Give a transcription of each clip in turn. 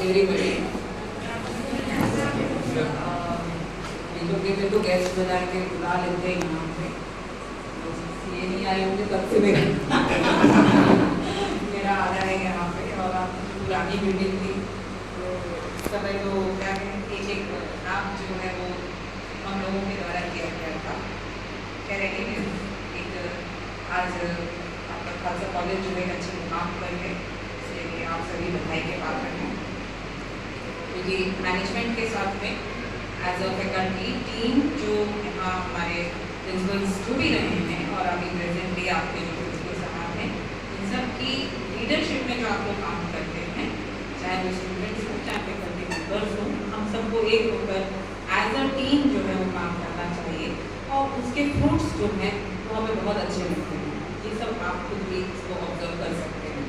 everybody. ये लोग कहते तो गेस्ट बना के बुला लेते हैं यहाँ पे, ये नहीं आए होंगे तब से मेरा आ रहा है यहाँ पे। और पुरानी बिल्डिंग थी तो समय तो क्या कहें, एक नाम जो है वो हम लोगों के द्वारा किया गया था। कह रहे हैं एक आज आपका खालसा कॉलेज जो है अच्छे मुकाम पर है, इसलिए आप सभी बधाई के पात्र हैं। क्योंकि मैनेजमेंट के साथ में एज अ फैकल्टी टीम जो यहाँ हमारे प्रिंसिपल्स जो भी रहे हैं और अभी प्रेजेंटली आपके जो प्रिंसिपल साहब हैं, इन सब की लीडरशिप में जो आप लोग काम करते हैं, चाहे वो स्टूडेंट्स हो चाहे फैकल्टी मेंबर्स हो, हम सबको एक होकर एज अ टीम जो है वो काम करना चाहिए और उसके फ्रूट्स जो हैं वो हमें बहुत अच्छे लगते हैं। ये सब आप खुद भी इसको ऑब्जर्व कर सकते हैं।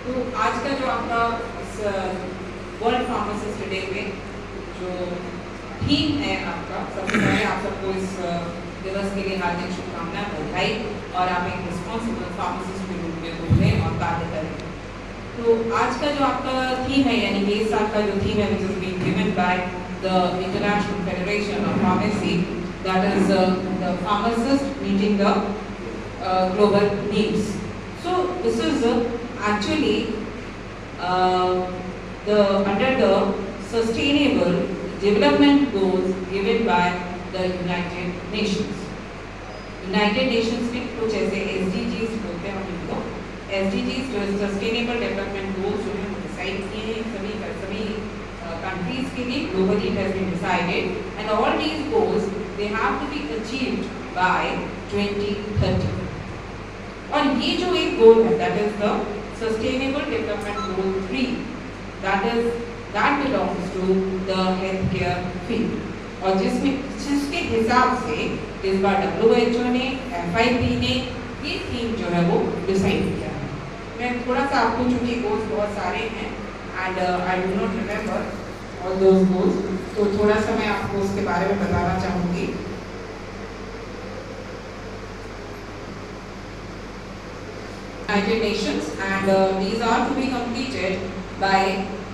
तो आज का जो आपका इस वर्ल्ड फार्मासिस्ट डे में जो थीम है आपका, सबसे पहले आप सबको इस दिवस के लिए हार्दिक शुभकामनाएं, बधाई, और आप एक रिस्पॉन्सिबल फार्मासिस्ट के रूप में उभरें और कार्य करें। तो आज का जो आपका थीम है, यानी कि इस साल का जो थीम है, which is being given by the international federation of pharmacy, that is the pharmacist meeting the global needs. So this is actually under the sustainable development goals given by the United Nations. United Nations में कुछ ऐसे SDGs होते हैं, उनको SDGs जो sustainable development goals जो है decide किए हैं सभी countries के लिए globally it has been decided, and all these goals they have to be achieved by 2030. और ये जो एक गोल है, that is the sustainable development goal 3, that belongs to the healthcare field, और जिसके हिसाब से इस बार WHO ने, FIP ने ये थीम जो है वो डिसाइड किया है। मैं थोड़ा सा आपको, चूंकि गोल्स बहुत सारे हैं and I do not remember all those goals, तो थोड़ा सा मैं आपको उसके बारे में बताना चाहूँगी। United Nations, and these are to be completed by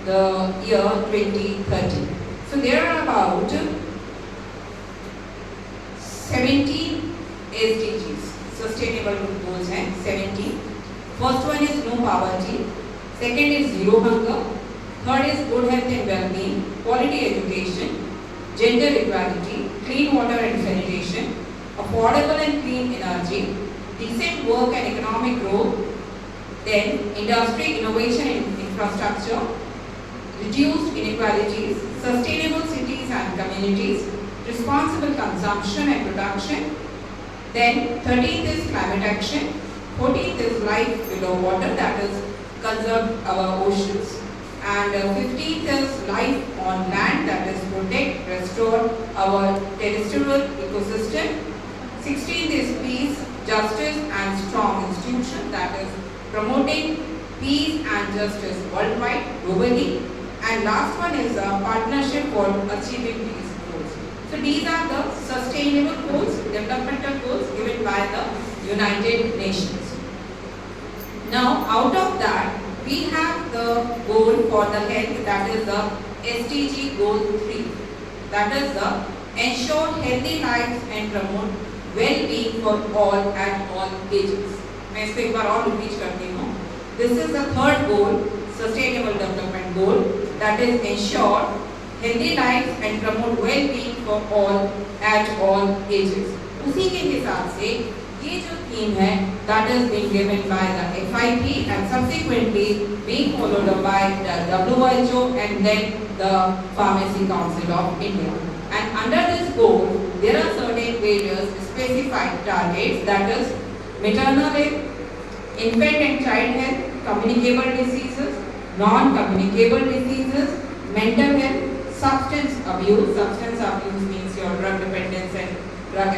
the year 2030. So there are about 17 SDGs, sustainable goals हैं 17. First one is no poverty, second is zero hunger, third is good health and well-being, quality education, gender equality, clean water and sanitation, affordable and clean energy, decent work and economic growth, then industry, innovation and infrastructure, reduced inequalities, sustainable cities and communities, responsible consumption and production, then 13th is climate action, 14th is life below water, that is conserve our oceans, and 15th is life on land, that is protect, restore our terrestrial ecosystem, 16th is peace, justice and strong institution, that is promoting peace and justice worldwide, globally, and last one is a partnership for achieving these goals. So these are the sustainable goals, developmental goals given by the United Nations. Now out of that we have the goal for the health, that is the SDG goal 3, that is the ensure healthy lives and promote well-being for all at all ages. मैं इसको एक बार और repeat करती हूँ. This is the third goal, sustainable development goal, that is ensure healthy lives and promote well-being for all at all ages. उसी के हिसाब से ये जो थीम है, that is being given by the FIP and subsequently being followed up by the WHO and then the Pharmacy Council of India. And under this goal, there are certain various specified targets, that is maternal health, infant and child health, communicable diseases, non-communicable diseases, mental health, substance abuse means your drug dependence and drug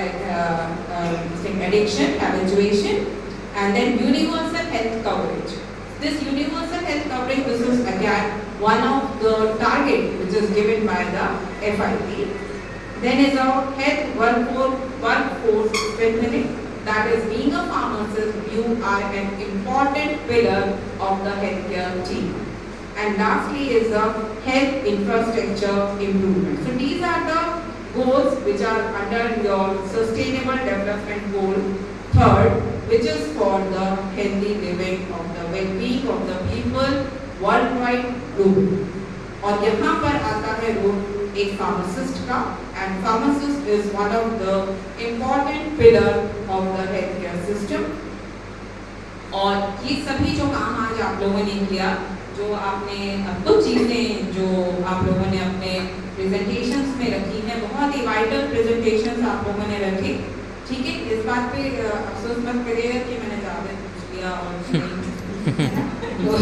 addiction, habituation, and then universal health coverage. This universal health coverage, this is again one of the target which is given by the FIP. Then is our health workforce strengthening, that is being a pharmacist, you are an important pillar of the healthcare team. and lastly is the health infrastructure improvement. So these are the goals which are under your sustainable development goal third, which is for the healthy living of the well-being of the people worldwide globally. और यहाँ पर आता है role एक pharmacist का, and pharmacist is one of the important pillar of the health care system. और ये सभी जो काम आज आप लोगों ने किया, जो आपने कुछ चीज़ें जो आप लोगों ने अपने प्रेजेंटेशंस में रखी हैं, बहुत ही वाइटल प्रेजेंटेशंस आप लोगों ने रखी, ठीक है। इस बात पे अफसोस मत करिएगा कि मैंने ज़्यादा पूछ लिया और तो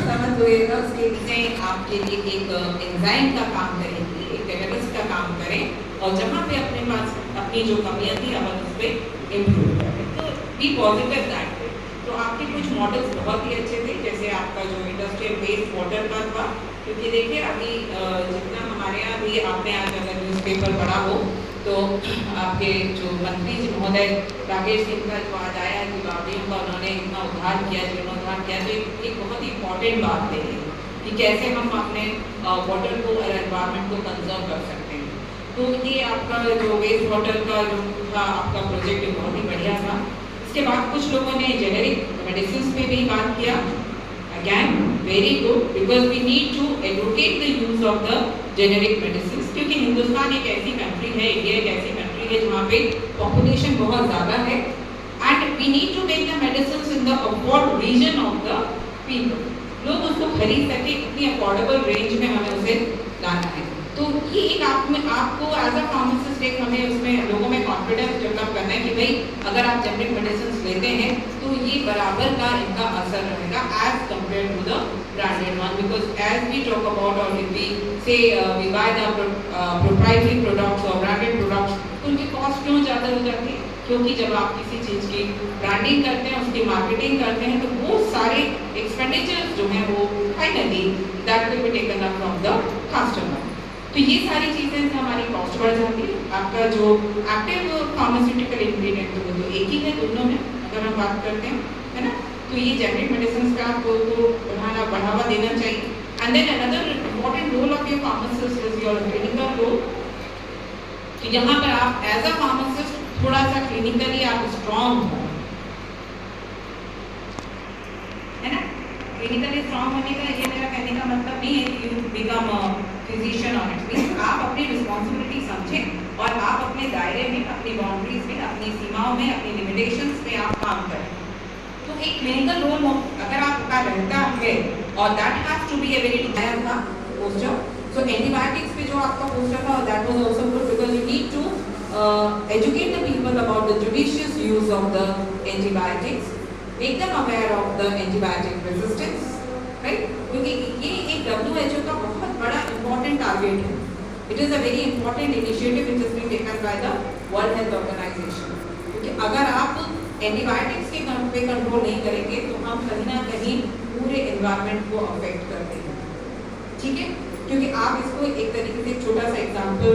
समझ होएगा उसके पीछे आपके लिए एक एंजाइम का काम करेंगे, एक कैटलिस्ट का काम करें, और जहाँ पे अपने पास अपनी जो कमियाँ थी अपन उस पर इम्प्रूव करें, तो बी पॉजिटिव दैट वे। तो आपके कुछ मॉडल्स बहुत ही अच्छे थे, जैसे आपका जो इंडस्ट्रियल वेस्ट वाटर का था, क्योंकि देखिए अभी जितना हमारे यहाँ भी आपने आज अगर न्यूज़पेपर पढ़ा हो तो आपके जो मंत्री जी महोदय राकेश सिंह का जो आज आया कि बावड़ियों का उन्होंने इतना उद्धार किया, जीर्णोद्धार किया, तो एक बहुत ही इम्पॉर्टेंट बात है कि कैसे हम अपने वाटर को और एनवायरनमेंट को कंजर्व कर सकते हैं। तो ये आपका जो वेस्ट वाटर का जो था आपका प्रोजेक्ट बहुत ही बढ़िया था। इसके बाद कुछ लोगों ने जेनेरिक मेडिसिन पे भी बात किया, again very good, because we need to advocate the use of the generic medicine, क्योंकि हिंदुस्तान एक ऐसी कंट्री है, इंडिया एक ऐसी कंट्री है जहाँ पे पॉपुलेशन बहुत ज़्यादा है, and we need to make the medicine in the afford reason of the people, लोग उसको खरीद सके, इतनी अफोर्डेबल रेंज में हमें उसे लाना है। तो ये एक आपको एज अ फार्मासिस्ट एक हमें उसमें लोगों में कॉन्फिडेंस डेवलप करना है कि भाई अगर आप जेनेरिक मेडिसिन लेते हैं तो ये बराबर का इनका असर रहेगा as compare to the branded one, because as we talk about और we say we buy the proprietary products और ब्रांडेड प्रोडक्ट्स, तो उनकी कॉस्ट क्यों ज़्यादा हो जाती है? क्योंकि जब आप किसी चीज़ की ब्रांडिंग करते हैं, उसकी मार्केटिंग करते हैं, तो वो सारे एक्सपेंडिचर्स जो हैं वो finally that will be taken up from the customer. तो ये सारी चीज़ें से हमारी कॉस्ट बढ़ जाती है। आपका जो एक्टिव फार्मास्यूटिकल इंग्रेडिएंट तो वो तो एक ही है दोनों में, अगर हम बात करते हैं, है ना। तो ये जेनेरिक मेडिसिन का आपको बढ़ावा देना चाहिए। And then another important role of your pharmacist is your clinical role, कि यहाँ पर आप एज अ फार्मासिस्ट थोड़ा सा क्लिनिकली आप स्ट्रॉन्ग हो, है ना। क्लिनिकली स्ट्रॉन्ग होने का ये मेरा कहने का मतलब नहीं है कि यू बिकम फिजिशियन और इट मीन्स आप अपनी रिस्पॉन्सिबिलिटी समझें और आप अपने दायरे में, अपनी बाउंड्रीज में, अपनी सीमाओं में, अपनी लिमिटेशंस में आप काम करें। तो एक क्लिनिकल रोल अगर आपका रहता है, और that has to be a very desire था पोस्टर। सो एंटीबायोटिक्स पे जो आपका पोस्टर था that was also good, because you need to educate the people about the judicious use of the antibiotics, make them aware of the antibiotic resistance, right? क्योंकि ये एक WHO का बहुत बड़ा important target है। It is a very important initiative which has been taken by the World Health Organization, क्योंकि अगर आप एंटीबायोटिक्स के पे कंट्रोल नहीं करेंगे तो हम कहीं ना कहीं पूरे एनवायरनमेंट को अफेक्ट करते हैं, ठीक है। क्योंकि आप इसको एक तरीके से छोटा सा एग्जाम्पल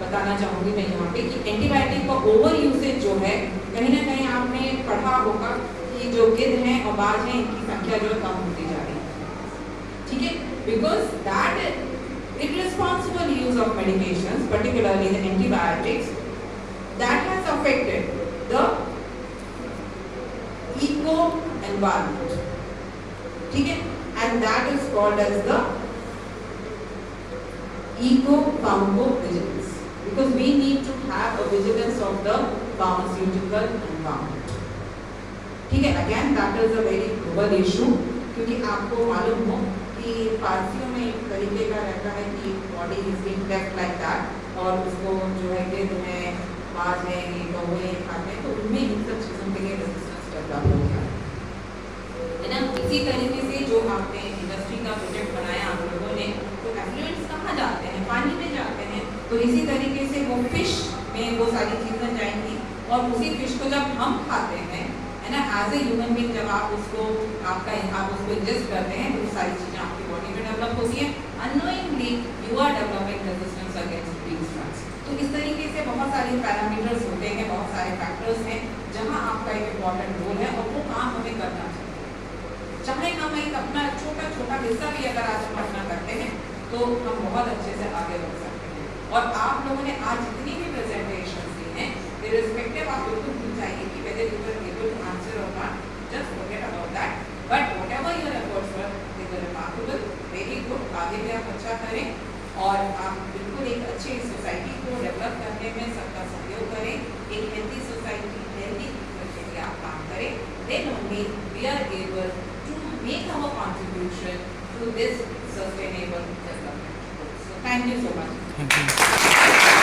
बताना चाहूँगी मैं यहाँ पे कि एंटीबायोटिक का ओवर यूसेज जो है, कहीं ना कहीं आपने पढ़ा होगा कि जो गिद्ध हैं और बाज हैं इनकी संख्या जो है कम होती जा रही है, ठीक है। Because that irresponsible use of medications, particularly the antibiotics, that has affected the eco environment, ठीक है, and that is called as the eco-pharmacovigilance, because we need to have a vigilance of the pharmaceutical environment, ठीक है। Again that is a very global issue, क्योंकि आपको मालूम हो कि फारसियों में एक तरीके का रहता है कि body is being kept like that, और उसको जो है गिद्ध है, बाज है, ये कौवे खाते हैं, तो उनमें इन सब चीज़ों के लिए रेजिस्टेंस डेवलप हो गया है ना। इसी तरीके से जो आपने इंडस्ट्री का प्रोजेक्ट बनाया आप लोगों ने, तो एफ्लुएंट्स कहाँ जाते हैं? पानी में जाते हैं। तो इसी तरीके से वो फिश में वो सारी चीज़ें जाएंगी, और उसी फिश को जब हम खाते हैं, है ना, एज ए ह्यूमन बीइंग, जब आप उसको इंजेस्ट करते हैं तो सारी चीज़ें आपकी बॉडी में डेवलप होती है। Unknowingly you are developing resistance against these drugs. तो इस तरीके से बहुत सारे पैरामीटर्स होते हैं, बहुत सारे फैक्टर्स हैं जहाँ आपका एक इम्पॉर्टेंट रोल है, और वो काम हमें करना चाहिए। चाहे हम एक अपना छोटा छोटा हिस्सा भी अगर तो हम बहुत अच्छे से आगे बढ़ सकते हैं। और आप लोगों ने आज जितनी भी प्रेजेंटेशन दी हैं, irrespective आप बिल्कुल भूल जाइए कि whether you were able to answer or not, just forget about that. But whatever your efforts were, they were remarkable, very good. आगे भी आप अच्छा करें और आप बिल्कुल एक अच्छी सोसाइटी को डेवलप करने में सबका सहयोग करें, एक हेल्थी सोसाइटी, हेल्थी फ्यूचर के लिए आप काम करें. Then only we are able to make our contribution to this sustainable development. So thank you so much. Thank you.